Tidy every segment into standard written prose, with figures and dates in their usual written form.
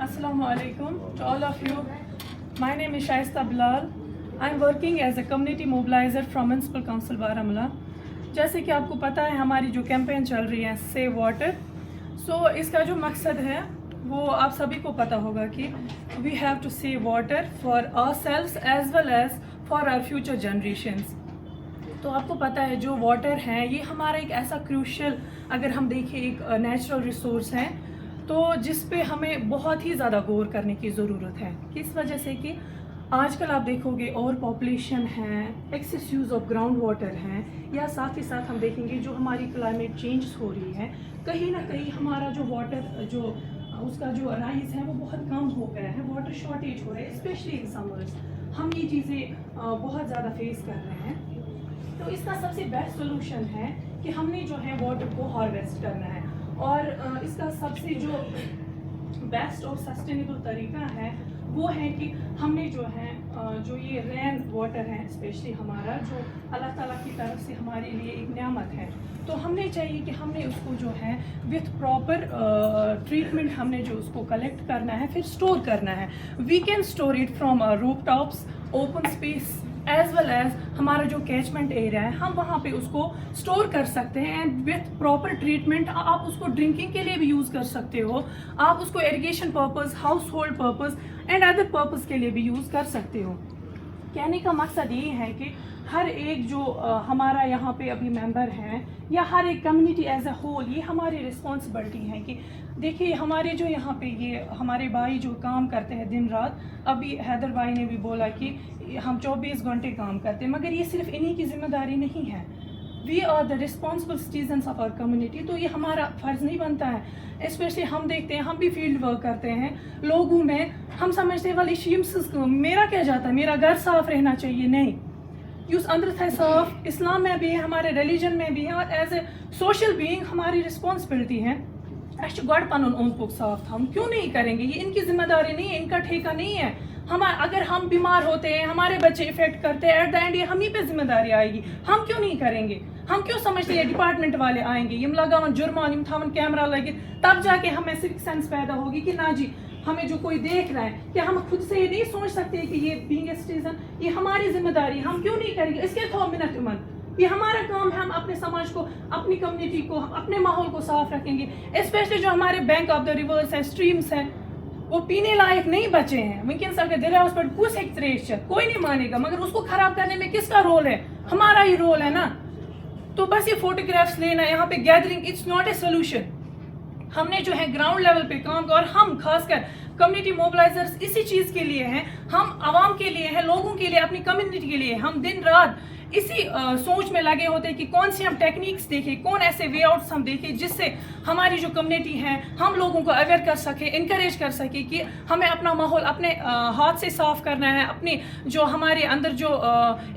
Assalamu alaikum to all of you. My name is Shaista Bilal. I am working as a community mobilizer from Municipal Council Baramulla. जैसे कि आपको पता है हमारी जो campaign चल रही है सेव वाटर, सो इसका जो मकसद है वो आप सभी को पता होगा कि we have to save water for ourselves as well as for our future generations. तो आपको पता है जो वाटर है ये हमारा एक ऐसा क्रूशियल, अगर हम देखें, एक नेचुरल रिसोर्स है तो जिस पे हमें बहुत ही ज़्यादा गौर करने की ज़रूरत है. किस वजह से कि आजकल आप देखोगे ओवर पॉपुलेशन है, excess use of ground water है, या साथ ही साथ हम देखेंगे जो हमारी क्लाइमेट चेंज हो रही है, कहीं ना कहीं हमारा जो वाटर जो उसका जो राइज है वो बहुत कम हो गया है, वाटर शॉर्टेज हो रहा है, स्पेशली इन समर्स. हम ये चीज़ें बहुत ज़्यादा फेस कर रहे हैं. तो इसका सबसे बेस्ट सोल्यूशन है कि हमने जो है वाटर को हार्वेस्ट करना है, और इसका सबसे जो बेस्ट और सस्टेनेबल तरीका है वो है कि हमने जो है जो ये रेन वाटर है, स्पेशली हमारा जो अल्लाह ताला की तरफ से हमारे लिए एक नेमत है, तो हमने चाहिए कि हमने उसको जो है विथ प्रॉपर ट्रीटमेंट हमने जो उसको कलेक्ट करना है, फिर स्टोर करना है. We can store it from roof tops, open space, as well as हमारा जो कैचमेंट एरिया है हम वहाँ पे उसको स्टोर कर सकते हैं. एंड विथ प्रॉपर ट्रीटमेंट आप उसको ड्रिंकिंग के लिए भी यूज़ कर सकते हो, आप उसको irrigation purpose, house hold purpose and other purpose के लिए भी यूज़ कर सकते हो. कहने का मकसद ये है कि हर एक जो हमारा यहाँ पे अभी मेंबर हैं या हर एक कम्युनिटी एज अ होल, ये हमारी रिस्पॉन्सिबिलिटी है कि देखिए हमारे जो यहाँ पे ये हमारे भाई जो काम करते हैं दिन रात, अभी हैदर भाई ने भी बोला कि हम 24 घंटे काम करते हैं, मगर ये सिर्फ इन्हीं की जिम्मेदारी नहीं है. We are the responsible citizens of our community. तो ये हमारा फ़र्ज़ नहीं बनता है, स्पेशली हम देखते हैं, हम भी फील्ड वर्क करते हैं लोगों में, हम समझते हैं वाली शीम्स मेरा क्या जाता है, मेरा घर साफ़ रहना चाहिए. नहीं, यूस अंदर था साफ, इस्लाम में भी है, हमारे रिलीजन में भी है, और एज ए सोशल बीइंग हमारी रिस्पॉन्सिबिलिटी है गॉड पन ओन पुक साफ. हम क्यों नहीं करेंगे? ये इनकी जिम्मेदारी नहीं है, इनका ठेका नहीं है. अगर हम बीमार होते हैं, हमारे बच्चे इफेक्ट करते हैं, एट द एंड ये हम ही पे जिम्मेदारी आएगी. हम क्यों नहीं करेंगे? हम क्यों समझते हैं डिपार्टमेंट वाले आएंगे, यम लगावन जुर्मान, यम थावन कैमरा लगे, तब जाके हमें सिविक सेंस पैदा होगी कि ना जी हमें जो कोई देख रहा है. क्या हम खुद से ये नहीं सोच सकते कि ये बीइंग ए सिटीजन ये हमारी जिम्मेदारी, हम क्यों नहीं करेंगे? इसके थो मिनट मन, ये हमारा काम है, हम अपने समाज को, अपनी कम्युनिटी को, अपने माहौल को साफ रखेंगे. स्पेशली जो हमारे बैंक ऑफ द रिवर्स हैं, स्ट्रीम्स हैं, वो पीने लायक नहीं बचे हैं. वनकस अगर दिल उस पर कुछ एक त्रेश कोई नहीं मानेगा, मगर उसको खराब करने में किसका रोल है? हमारा ही रोल है ना. तो बस ये फोटोग्राफ्स लेना, यहाँ पे gathering, it's not a solution. हमने जो है ग्राउंड लेवल पे काम किया, और हम खासकर कम्युनिटी मोबिलाइजर्स इसी चीज़ के लिए हैं, हम आवाम के लिए हैं, लोगों के लिए, अपनी कम्युनिटी के लिए. हम दिन रात इसी सोच में लगे होते हैं कि कौन सी हम टेक्निक्स देखें, कौन ऐसे वे आउट्स हम देखें जिससे हमारी जो कम्युनिटी है हम लोगों को अवेयर कर सके, इनकरेज कर सके कि हमें अपना माहौल अपने हाथ से साफ करना है, अपने जो हमारे अंदर जो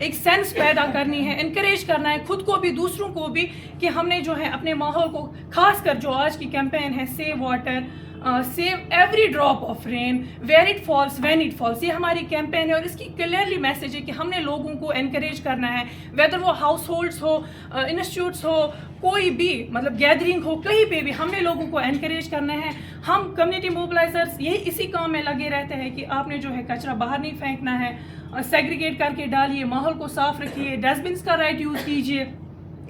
एक सेंस पैदा करनी है, इनकरेज करना है खुद को भी दूसरों को भी, कि हमने जो है अपने माहौल को, खासकर जो आज की कैंपेन है save water, save every drop of rain where it falls when it falls, ये हमारी कैंपेन है. और इसकी क्लियरली मैसेज है कि हमने लोगों को एनकरेज करना है, वेदर वो हाउस होल्ड्स हो, इंस्टीट्यूट्स हो, कोई भी मतलब गैदरिंग हो, कहीं पे भी हमने लोगों को एनकरेज करना है. हम कम्युनिटी मोबिलाइजर्स यही इसी काम में लगे रहते हैं कि आपने जो है कचरा बाहर नहीं फेंकना है, सेग्रीगेट करके डालिए, माहौल को साफ रखिए, डस्टबिन का राइट यूज़ कीजिए.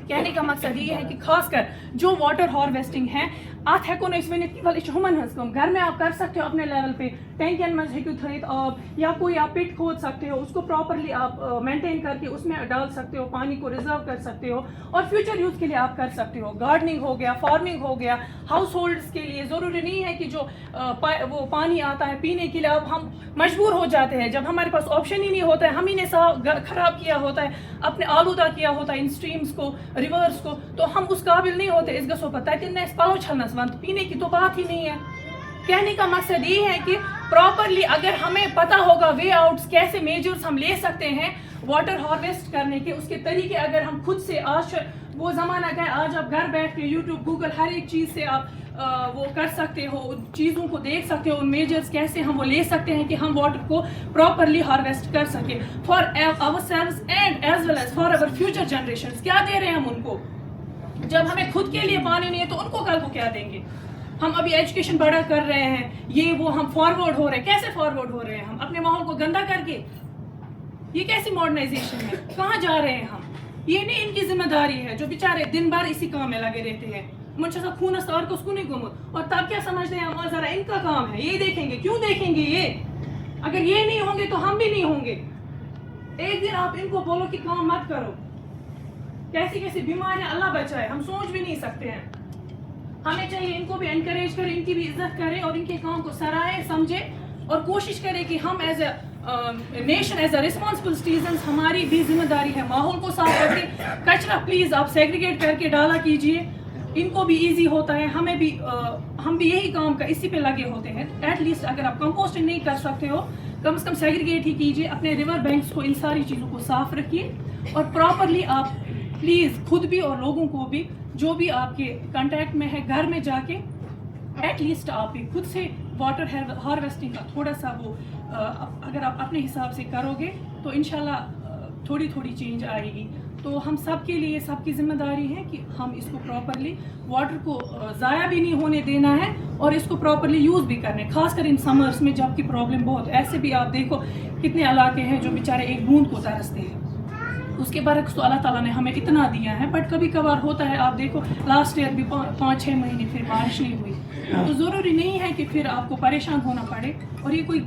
कहने का मकसद ये है कि खासकर जो वाटर हार्वेस्टिंग है आप हेको घर में आप कर सकते हो अपने लेवल पे, टैंकियन में हेकू थोत आब, या कोई आप पिट खोद सकते हो, उसको प्रॉपरली आप मेंटेन करके उसमें डाल सकते हो, पानी को रिजर्व कर सकते हो, और फ्यूचर यूज़ के लिए आप कर सकते हो. गार्डनिंग हो गया, फार्मिंग हो गया, हाउस होल्ड्स के लिए ज़रूरी नहीं है कि जो वो पानी आता है पीने के लिए अब हम मजबूर हो जाते हैं, जब हमारे पास ऑप्शन ही नहीं होता है, हम ही ने ख़राब किया होता है, अपने आलूदा किया होता है इन स्ट्रीम्स को, रिवर्स को, तो हम उस काबिल नहीं होते. इस गसो पता है कि पलो छलनस वंत पीने की तो बात ही नहीं है. कहने का मकसद ये है कि प्रॉपरली अगर हमें पता होगा वे आउट्स, कैसे मेजर्स हम ले सकते हैं वाटर हार्वेस्ट करने के, उसके तरीके अगर हम खुद से, आज वो ज़माना गया, आज आप घर बैठ के यूट्यूब, गूगल, हर एक चीज़ से आप वो कर सकते हो, चीज़ों को देख सकते हो, उन मेजर्स कैसे हम वो ले सकते हैं कि हम वाटर को प्रॉपरली हार्वेस्ट कर सके for ourselves and as well as for our future generations. क्या दे रहे हैं हम उनको? जब हमें खुद के लिए पानी नहीं है तो उनको कल को क्या देंगे? ہم ابھی ایجوکیشن بڑا کر رہے ہیں, یہ وہ, ہم فارورڈ ہو رہے ہیں. کیسے فارورڈ ہو رہے ہیں ہم؟ اپنے ماحول کو گندا کر کے. یہ کیسی ماڈرنائزیشن ہے؟ کہاں جا رہے ہیں ہم؟ یہ نہیں ان کی ذمہ داری ہے جو بیچارے دن بھر اسی کام میں لگے رہتے ہیں. منشا صاحب خون استار کو اس کو نہیں گمت, اور تب کیا سمجھتے ہیں ہم ذرا ان کا کام ہے, یہ دیکھیں گے. کیوں دیکھیں گے؟ یہ اگر یہ نہیں ہوں گے تو ہم بھی نہیں ہوں گے. ایک دن آپ ان کو بولو کہ کام مت کرو. کیسی کیسی بیماریاں اللہ بچائے, ہم سوچ بھی نہیں سکتے ہیں. ہمیں چاہیے ان کو بھی انکریج کریں, ان کی بھی عزت کریں اور ان کے کام کو سرائے, سمجھے, اور کوشش کریں کہ ہم as a nation, as a responsible citizens, ہماری بھی ذمہ داری ہے ماحول کو صاف رکھیں. کچرا پلیز آپ سیگریگیٹ کر کے ڈالا کیجیے, ان کو بھی ایزی ہوتا ہے, ہمیں بھی, ہم بھی یہی کام کا اسی پہ لگے ہوتے ہیں. ایٹ لیسٹ اگر آپ کمپوسٹنگ نہیں کر سکتے ہو, کم از کم سیگریگیٹ ہی کیجیے. اپنے ریور بینکس کو, ان ساری چیزوں کو صاف رکھیے, اور پراپرلی آپ پلیز خود بھی اور لوگوں کو بھی جو بھی آپ کے کانٹیکٹ میں ہے گھر میں جا کے ایٹ لیسٹ آپ بھی خود سے واٹر ہارویسٹنگ کا تھوڑا سا وہ اگر آپ اپنے حساب سے کرو گے تو انشاءاللہ تھوڑی تھوڑی چینج آئے گی. تو ہم سب کے لیے, سب کی ذمہ داری ہے کہ ہم اس کو پراپرلی واٹر کو ضائع بھی نہیں ہونے دینا ہے, اور اس کو پراپرلی یوز بھی کرنے, خاص کر ان سمرس میں جب کہ پرابلم بہت. ایسے بھی آپ دیکھو کتنے علاقے ہیں جو بیچارے ایک بوند کو ترستے ہیں. اس کے برعکس تو اللہ تعالیٰ نے ہمیں اتنا دیا ہے, بٹ کبھی کبھار ہوتا ہے. آپ دیکھو لاسٹ ایئر بھی 5-6 مہینے پھر بارش نہیں ہوئی, تو ضروری نہیں ہے کہ پھر آپ کو پریشان ہونا پڑے. اور یہ کوئی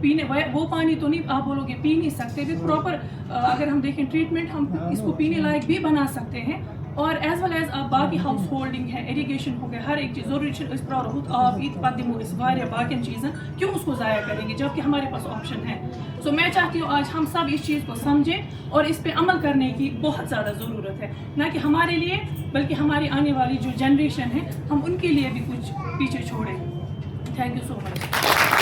پینے وہ پانی تو نہیں آپ بولو گے پی نہیں سکتے. ود پراپر اگر ہم دیکھیں ٹریٹمنٹ, ہم اس کو پینے لائق بھی بنا سکتے ہیں. اور ایز ویل ایز آپ باقی ہاؤس ہولڈنگ ہے, اریگیشن ہو گیا, ہر ایک چیز ضروری اس پر آپ عید پدمو اس واریاہ باقی چیزیں کیوں اس کو ضائع کریں گے جبکہ ہمارے پاس آپشن ہے. سو میں چاہتی ہوں آج ہم سب اس چیز کو سمجھیں اور اس پہ عمل کرنے کی بہت زیادہ ضرورت ہے, نہ کہ ہمارے لیے بلکہ ہماری آنے والی جو جنریشن ہے ہم ان کے لیے بھی کچھ پیچھے چھوڑیں. Thank you so much.